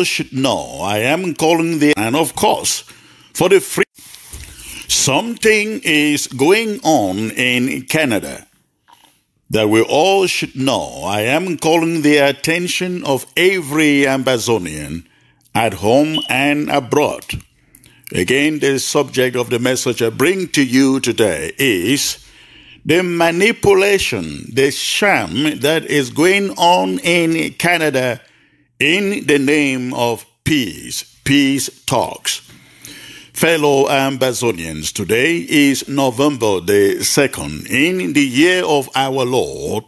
should know I am calling the, and of course, for the free. Something is going on in Canada that we all should know. I am calling the attention of every Ambazonian at home and abroad. Again, the subject of the message I bring to you today is the manipulation, the sham that is going on in Canada in the name of peace talks. Fellow Ambazonians, today is November the 2nd in the year of our Lord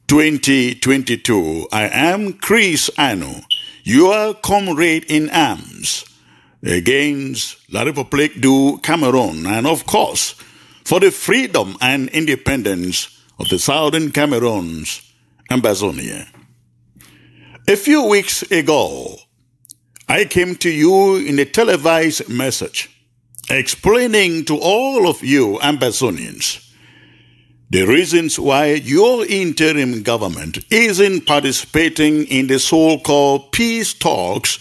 2022. I am Chris Anu, your comrade in arms against La République du Cameroon, and of course for the freedom and independence of the Southern Cameroons, Ambazonia. A few weeks ago, I came to you in a televised message explaining to all of you Ambazonians the reasons why your interim government isn't participating in the so-called peace talks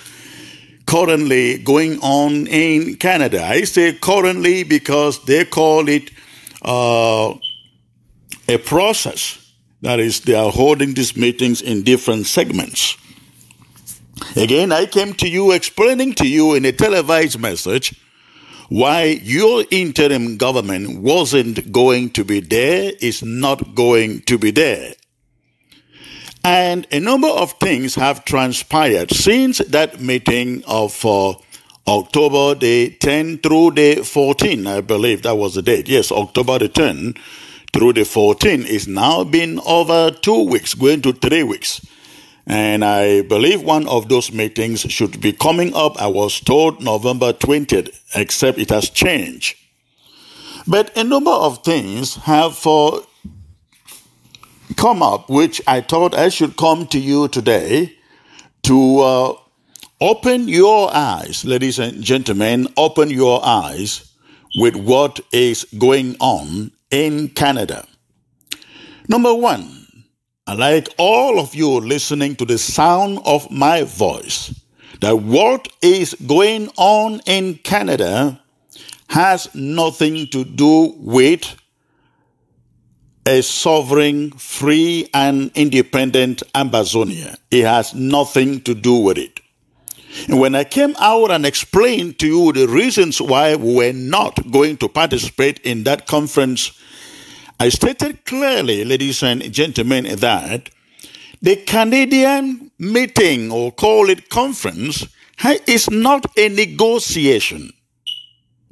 currently going on in Canada. I say currently because they call it a process. That is, they are holding these meetings in different segments. Again, I came to you explaining to you in a televised message why your interim government wasn't going to be there, is not going to be there. And a number of things have transpired since that meeting of October the 10th through the 14th, I believe that was the date. Yes, October the 10th through the 14th. Is now been over 2 weeks, going to 3 weeks. And I believe one of those meetings should be coming up. I was told November 20th, except it has changed. But a number of things have come up, which I thought I should come to you today to open your eyes, ladies and gentlemen, open your eyes with what is going on in Canada. Number one, I'd like all of you listening to the sound of my voice, that what is going on in Canada has nothing to do with a sovereign, free, and independent Ambazonia. It has nothing to do with it. And when I came out and explained to you the reasons why we were not going to participate in that conference, I stated clearly, ladies and gentlemen, that the Canadian meeting, or call it conference, is not a negotiation.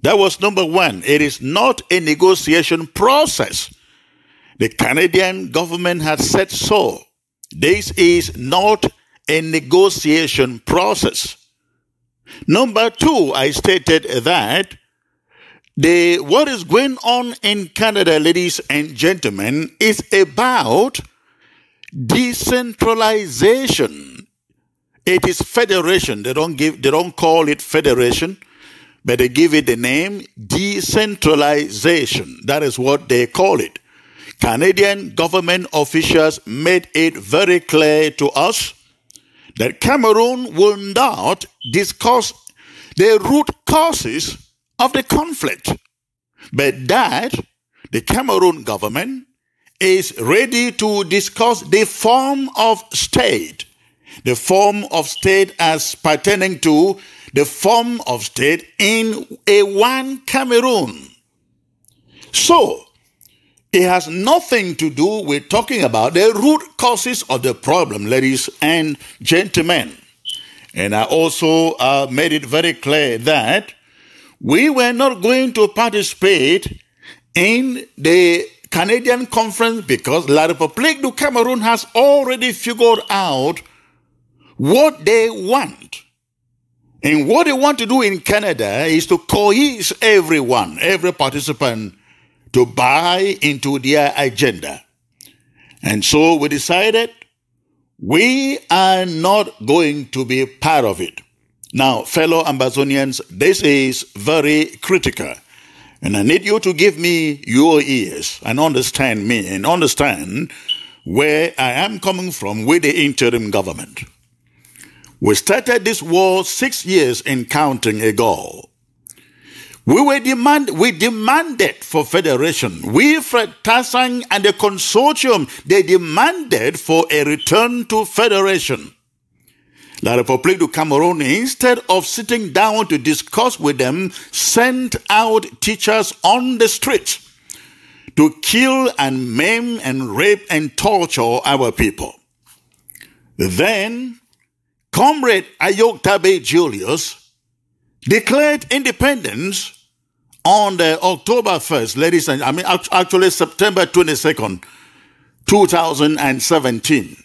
That was number one. It is not a negotiation process. The Canadian government has said so. This is not a negotiation process. Number two, I stated that what is going on in Canada, ladies and gentlemen, is about decentralization. It is federation. They don't call it federation, but they give it the name decentralization. That is what they call it. Canadian government officials made it very clear to us that Cameroon will not discuss the root causes of the conflict, but that the Cameroon government is ready to discuss the form of state as pertaining to the form of state in a one Cameroon. So, it has nothing to do with talking about the root causes of the problem, ladies and gentlemen. And I also made it very clear that we were not going to participate in the Canadian conference because La République du Cameroon has already figured out what they want. And what they want to do in Canada is to coerce everyone, every participant, to buy into their agenda. And so we decided we are not going to be part of it. Now, fellow Ambazonians, this is very critical. And I need you to give me your ears and understand me and understand where I am coming from with the interim government. We started this war 6 years and counting ago. We demanded for federation. We, Fred Tassang and the consortium, they demanded for a return to federation. La République du Cameroon, instead of sitting down to discuss with them, sent out teachers on the streets to kill and maim and rape and torture our people. Then, Comrade Ayok Tabe Julius declared independence on the October 1st, ladies and actually September 22nd, 2017.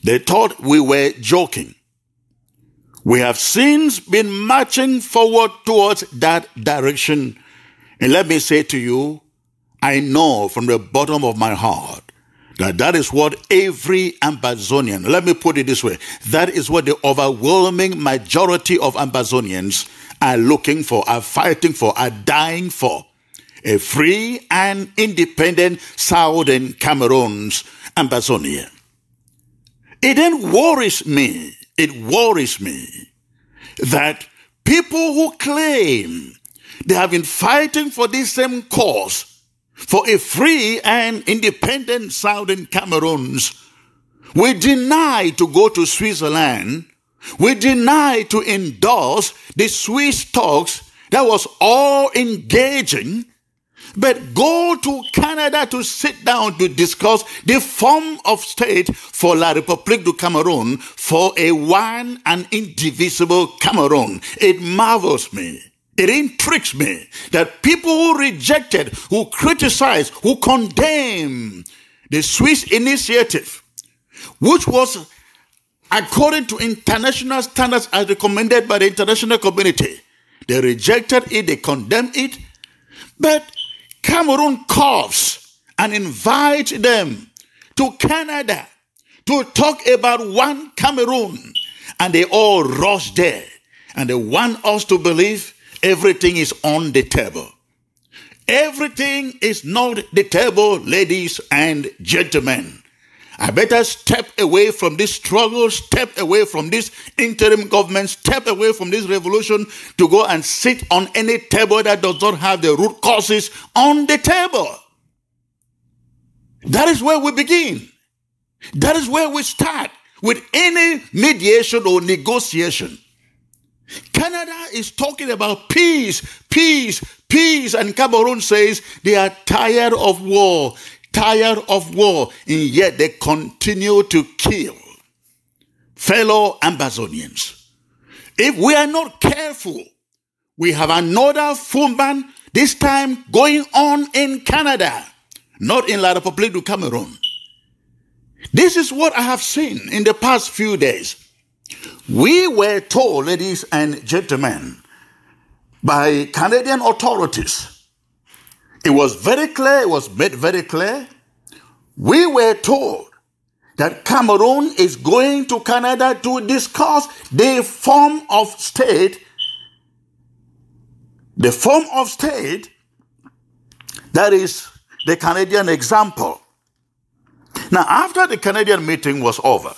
They thought we were joking. We have since been marching forward towards that direction. And let me say to you, I know from the bottom of my heart that is what every Ambazonian, let me put it this way, that is what the overwhelming majority of Ambazonians are looking for, are fighting for, are dying for. A free and independent Southern Cameroon's Ambazonia. It then worries me that people who claim they have been fighting for this same cause, for a free and independent Southern Cameroons, we deny to go to Switzerland, we deny to endorse the Swiss talks that was all engaging, but go to Canada to sit down to discuss the form of state for La République du Cameroon, for a one and indivisible Cameroon. It marvels me. It intrigues me that people who rejected, who criticized, who condemned the Swiss initiative, which was according to international standards as recommended by the international community, they rejected it, they condemned it, but Cameroon calls and invites them to Canada to talk about one Cameroon, and they all rush there, and they want us to believe everything is on the table. Everything is not the table, ladies and gentlemen. I better step away from this struggle, step away from this interim government, step away from this revolution to go and sit on any table that does not have the root causes on the table. That is where we begin. That is where we start with any mediation or negotiation. Canada is talking about peace, peace, peace, and Cameroon says they are tired of war, and yet they continue to kill fellow Ambazonians. If we are not careful, we have another Fumban, this time going on in Canada, not in La République du Cameroon. This is what I have seen in the past few days. We were told, ladies and gentlemen, by Canadian authorities, it was very clear, it was made very clear, we were told that Cameroon is going to Canada to discuss the form of state that is the Canadian example. Now, after the Canadian meeting was over,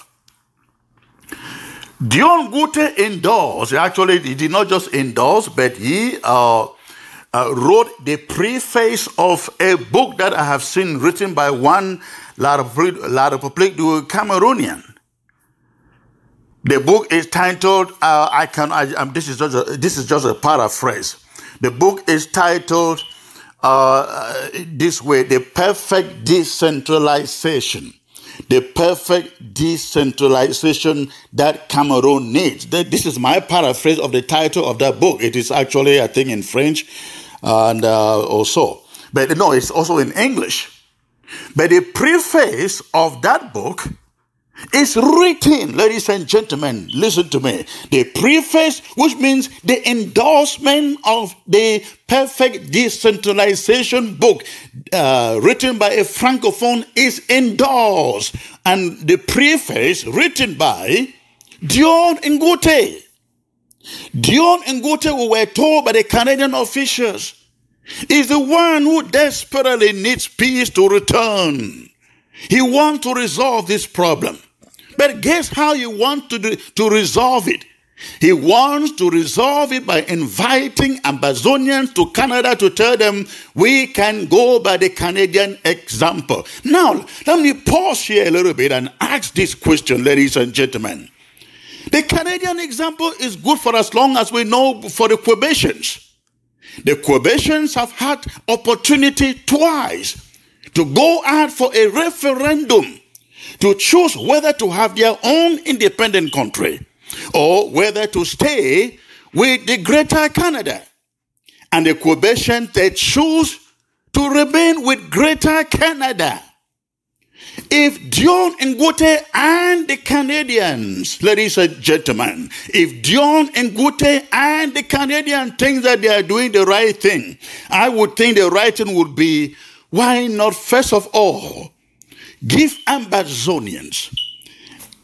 Dion Gute endorsed, actually he did not just endorse, but he wrote the preface of a book that I have seen written by one La République du Cameroonian. The book is titled, this is just a paraphrase. The book is titled this way, The Perfect Decentralization. The perfect decentralization that Cameroon needs. This is my paraphrase of the title of that book. It is actually, I think, in French and also. But no, it's also in English. But the preface of that book is written, ladies and gentlemen, listen to me. The preface, which means the endorsement of the perfect decentralization book written by a Francophone is endorsed. And the preface written by Dion Ngute. Dion Ngute, we were told by the Canadian officials, is the one who desperately needs peace to return. He wants to resolve this problem. But guess how you want to resolve it? He wants to resolve it by inviting Ambazonians to Canada to tell them we can go by the Canadian example. Now, let me pause here a little bit and ask this question, ladies and gentlemen. The Canadian example is good for as long as we know for the Quebecians. The Quebecians have had opportunity twice to go out for a referendum to choose whether to have their own independent country or whether to stay with the Greater Canada. And the Quebecians, they choose to remain with Greater Canada. If Dion Ngute and the Canadians, ladies and gentlemen, if Dion Ngute and the Canadians think that they are doing the right thing, I would think the right thing would be, why not first of all, give Ambazonians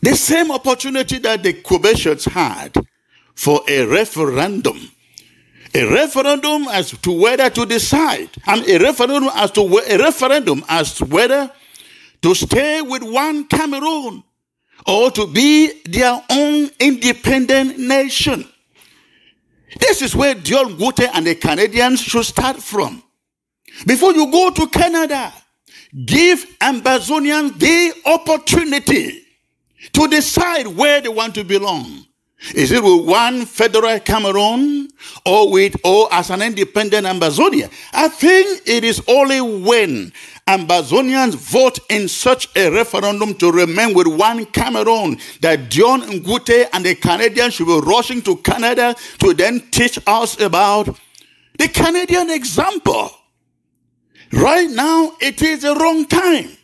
the same opportunity that the Quebecians had for a referendum. A referendum as to whether to decide. And a referendum as to whether to stay with one Cameroon or to be their own independent nation. This is where Dion Ngute and the Canadians should start from. Before you go to Canada, give Ambazonians the opportunity to decide where they want to belong. Is it with one federal Cameroon or as an independent Ambazonia? I think it is only when Ambazonians vote in such a referendum to remain with one Cameroon that Dion Ngute and the Canadians should be rushing to Canada to then teach us about the Canadian example. Right now, it is the wrong time.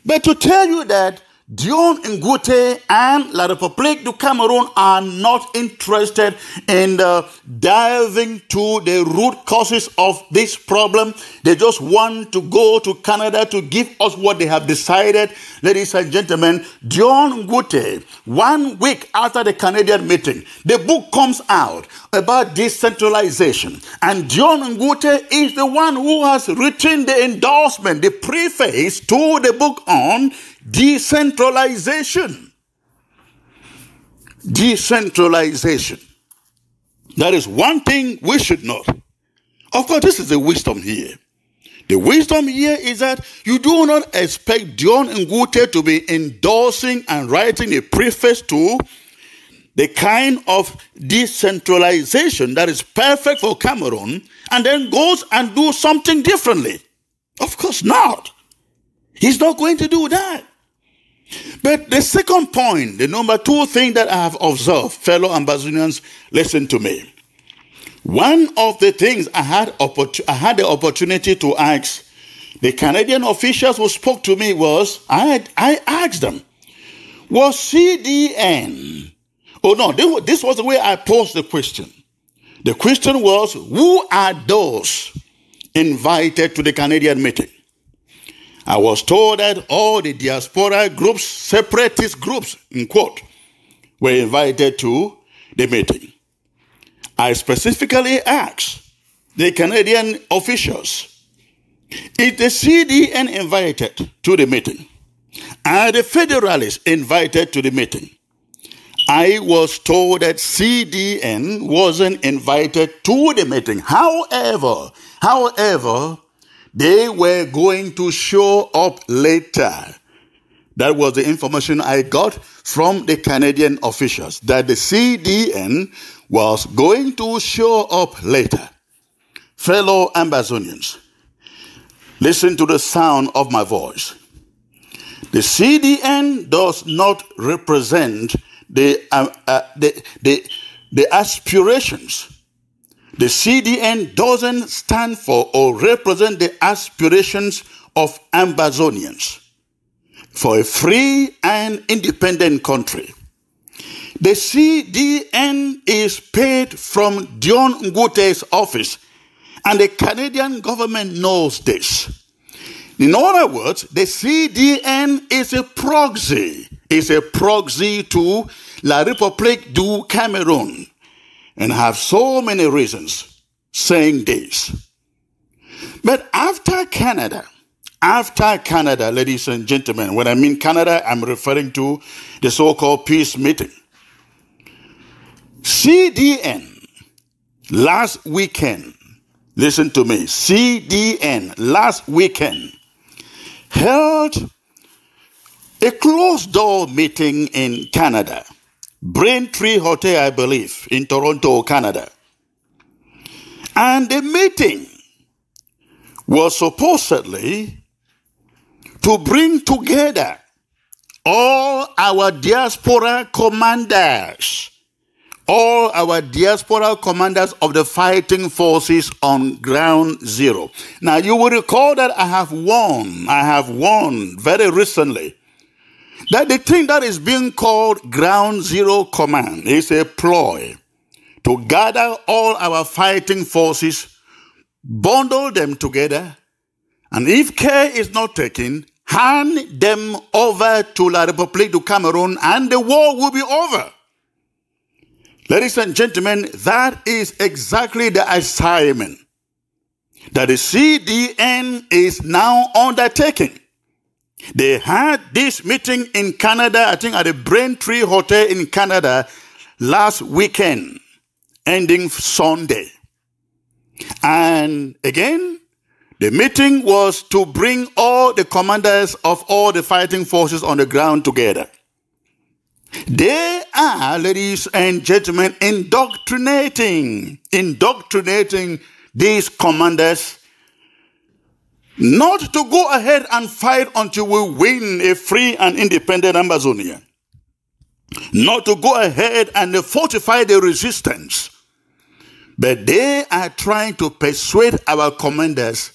But to tell you that Dion Ngute and La République du Cameroun are not interested in diving to the root causes of this problem. They just want to go to Canada to give us what they have decided. Ladies and gentlemen, Dion Ngute, 1 week after the Canadian meeting, the book comes out about decentralization. And Dion Ngute is the one who has written the endorsement, the preface to the book on decentralization. Decentralization. That is one thing we should know. Of course, this is the wisdom here. The wisdom here is that you do not expect Dion Ngute to be endorsing and writing a preface to the kind of decentralization that is perfect for Cameroon and then goes and do something differently. Of course not. He's not going to do that. But the second point, the number 2 thing that I have observed, fellow Ambazonians, listen to me. One of the things I had the opportunity to ask the Canadian officials who spoke to me was, I asked them, was CDN, oh no, this was the way I posed the question. The question was, who are those invited to the Canadian meeting? I was told that all the diaspora groups, separatist groups, in quote, were invited to the meeting. I specifically asked the Canadian officials, is the CDN invited to the meeting? Are the Federalists invited to the meeting? I was told that CDN wasn't invited to the meeting. However, they were going to show up later. That was the information I got from the Canadian officials, that the CDN was going to show up later. Fellow Ambazonians, listen to the sound of my voice. The CDN does not represent the aspirations. The CDN doesn't stand for or represent the aspirations of Ambazonians for a free and independent country. The CDN is paid from Dion Ngute's office, and the Canadian government knows this. In other words, the CDN is a proxy. It's a proxy to La République du Cameroun. And I have so many reasons saying this. But after Canada after Canada, ladies and gentlemen. When I mean Canada, I'm referring to the so-called peace meeting. CDN last weekend, listen to me, CDN last weekend held a closed-door meeting in Canada, Braintree Hotel, I believe, in Toronto, Canada. And the meeting was supposedly to bring together all our diaspora commanders, all our diaspora commanders of the fighting forces on ground zero. Now, you will recall that I have warned very recently that the thing that is being called ground zero command is a ploy to gather all our fighting forces, bundle them together, and if care is not taken, hand them over to La République du Cameroon, and the war will be over. Ladies and gentlemen, that is exactly the assignment that the CDN is now undertaking. They had this meeting in Canada, I think at the Braintree Hotel in Canada last weekend, ending Sunday. And again, the meeting was to bring all the commanders of all the fighting forces on the ground together. They are, ladies and gentlemen, indoctrinating these commanders not to go ahead and fight until we win a free and independent Amazonia. Not to go ahead and fortify the resistance. But they are trying to persuade our commanders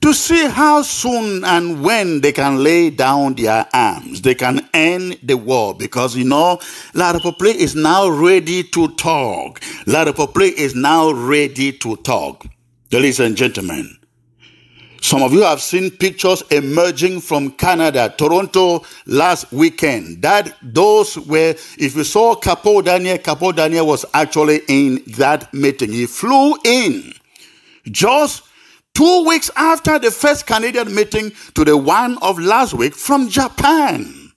to see how soon and when they can lay down their arms. They can end the war. Because, you know, La République is now ready to talk. La République is now ready to talk. Ladies and gentlemen, some of you have seen pictures emerging from Canada, Toronto last weekend. Those were, if you saw Capo Daniel was actually in that meeting. He flew in just 2 weeks after the first Canadian meeting to the one of last week from Japan.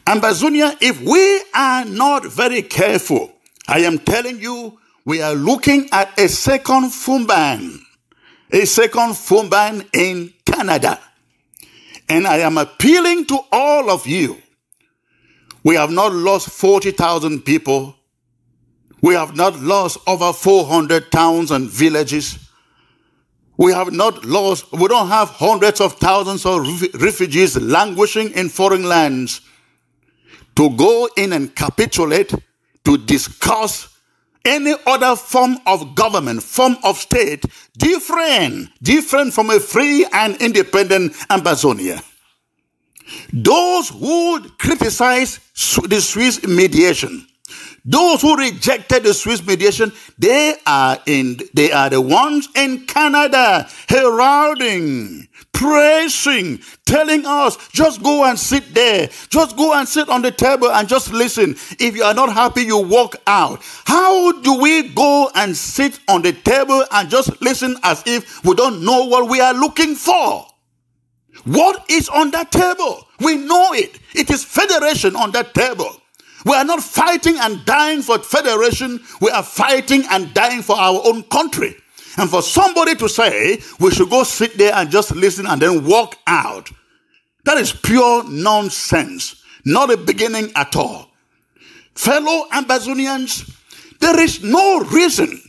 Amazonia, if we are not very careful, I am telling you, we are looking at a second Fumban. A second Fumban in Canada. And I am appealing to all of you. We have not lost 40,000 people. We have not lost over 400 towns and villages. We don't have hundreds of thousands of refugees languishing in foreign lands to go in and capitulate, to discuss any other form of government, form of state, different from a free and independent Amazonia. Those who criticize the Swiss mediation, those who rejected the Swiss mediation, they are the ones in Canada heralding, praising, telling us, just go and sit there. Just go and sit on the table and just listen. If you are not happy, you walk out. How do we go and sit on the table and just listen as if we don't know what we are looking for? What is on that table? We know it. It is federation on that table. We are not fighting and dying for federation. We are fighting and dying for our own country. And for somebody to say we should go sit there and just listen and then walk out, that is pure nonsense. Not a beginning at all. Fellow Amazonians, there is no reason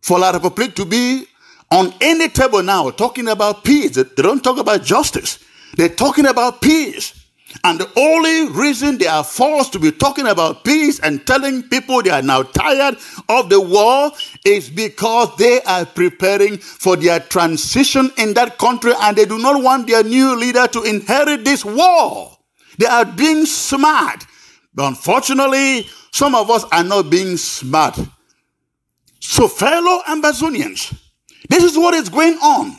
for La République to be on any table now talking about peace. They don't talk about justice. They're talking about peace. And the only reason they are forced to be talking about peace and telling people they are now tired of the war is because they are preparing for their transition in that country, and they do not want their new leader to inherit this war. They are being smart. But unfortunately, some of us are not being smart. So fellow Amazonians, this is what is going on.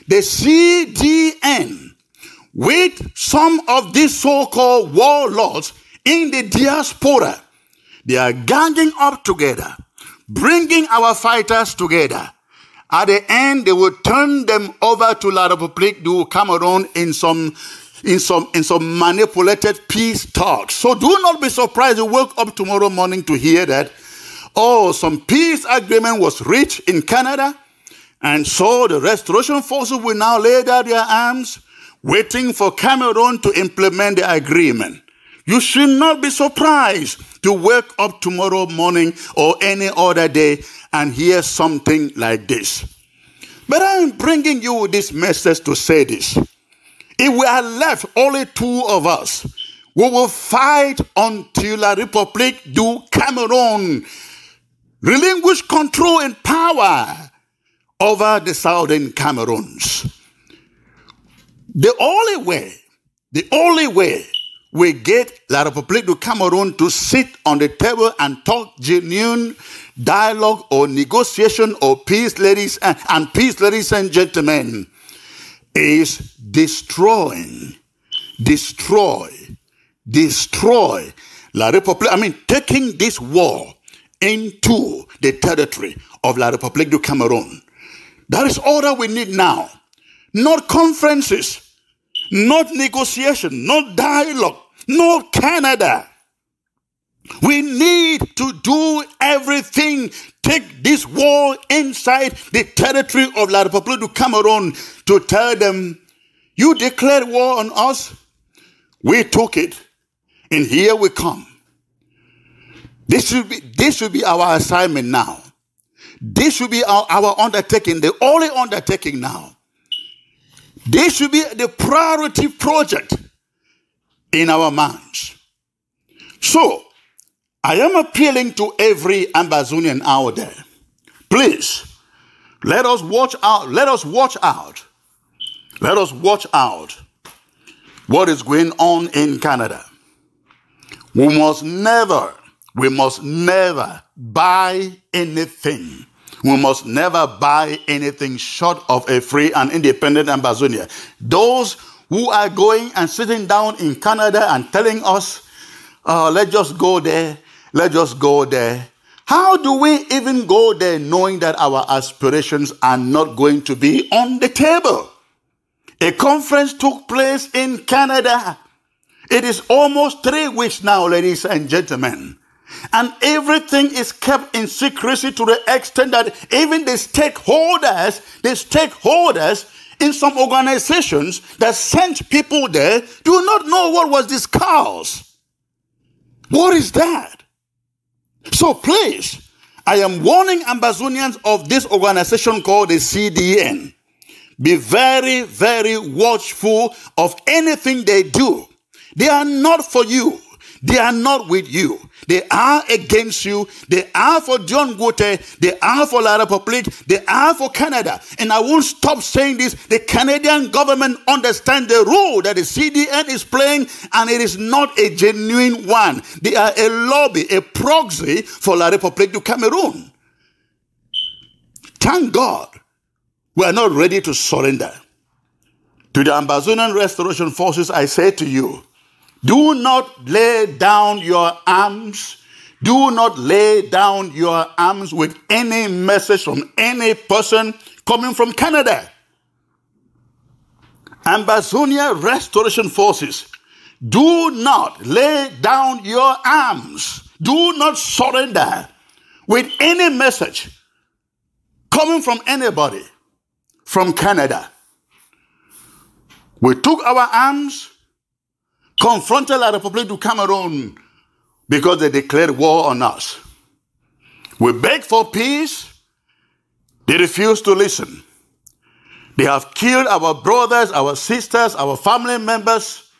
The CDN, with some of these so-called warlords in the diaspora, they are ganging up together, bringing our fighters together, At the end, they will turn them over to La République du Cameroon in some manipulated peace talks. So do not be surprised you wake up tomorrow morning to hear that, oh, some peace agreement was reached in Canada, and so the restoration forces will now lay down their arms, waiting for Cameroon to implement the agreement. You should not be surprised to wake up tomorrow morning or any other day and hear something like this. But I am bringing you this message to say this. If we are left only two of us, we will fight until La République du Cameroon relinquish control and power over the southern Cameroons. The only way we get La République du Cameroon to sit on the table and talk genuine dialogue or negotiation or peace, ladies and gentlemen, is destroy La République, taking this war into the territory of La République du Cameroon. That is all that we need now. Not conferences, not negotiation, not dialogue, not Canada. We need to do everything. Take this war inside the territory of La République du Cameroon to tell them, you declared war on us, we took it, and here we come. This should be our assignment now. This should be our undertaking, the only undertaking now. This should be the priority project in our minds. So, I am appealing to every Ambazonian out there. Please, let us watch out. Let us watch out. Let us watch out what is going on in Canada. We must never buy anything. We must never buy anything short of a free and independent Ambazonia. Those who are going and sitting down in Canada and telling us, let's just go there, let's just go there. How do we even go there knowing that our aspirations are not going to be on the table? A conference took place in Canada. It is almost 3 weeks now, ladies and gentlemen. And everything is kept in secrecy to the extent that even the stakeholders in some organizations that sent people there do not know what was discussed. What is that? So please, I am warning Ambazonians of this organization called the CDN. Be very, very watchful of anything they do. They are not for you. They are not with you. They are against you. They are for John Gote. They are for La République. They are for Canada. And I won't stop saying this. The Canadian government understands the role that the CDN is playing, and it is not a genuine one. They are a lobby, a proxy for La République du Cameroon. Thank God we are not ready to surrender. To the Ambazonian Restoration Forces, I say to you, do not lay down your arms. Do not lay down your arms with any message from any person coming from Canada. Ambazonia Restoration Forces, do not lay down your arms. Do not surrender with any message coming from anybody from Canada. We took our arms, confronted La République du Cameroon because they declared war on us. We begged for peace. They refused to listen. They have killed our brothers, our sisters, our family members,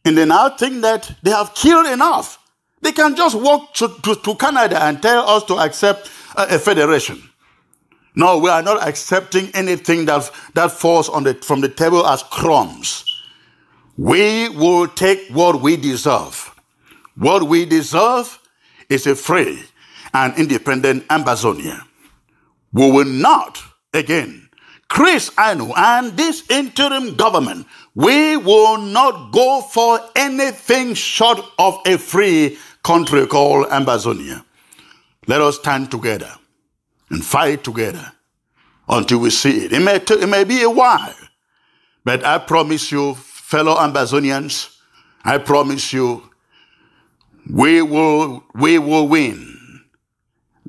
and they now think that they have killed enough. They can just walk to Canada and tell us to accept a federation. No, we are not accepting anything that falls from the table as crumbs. We will take what we deserve. What we deserve is a free and independent Ambazonia. We will not, again, Chris Anu and this interim government, we will not go for anything short of a free country called Ambazonia. Let us stand together and fight together until we see it. It may be a while, but I promise you, fellow Ambazonians, I promise you, we will win.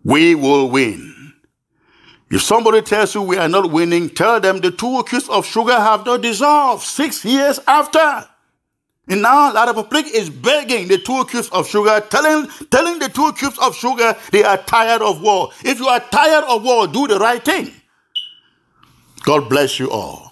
We will win. If somebody tells you we are not winning, tell them the 2 cubes of sugar have not dissolved 6 years after. And now La Republic is begging the 2 cubes of sugar, telling the 2 cubes of sugar they are tired of war. If you are tired of war, do the right thing. God bless you all.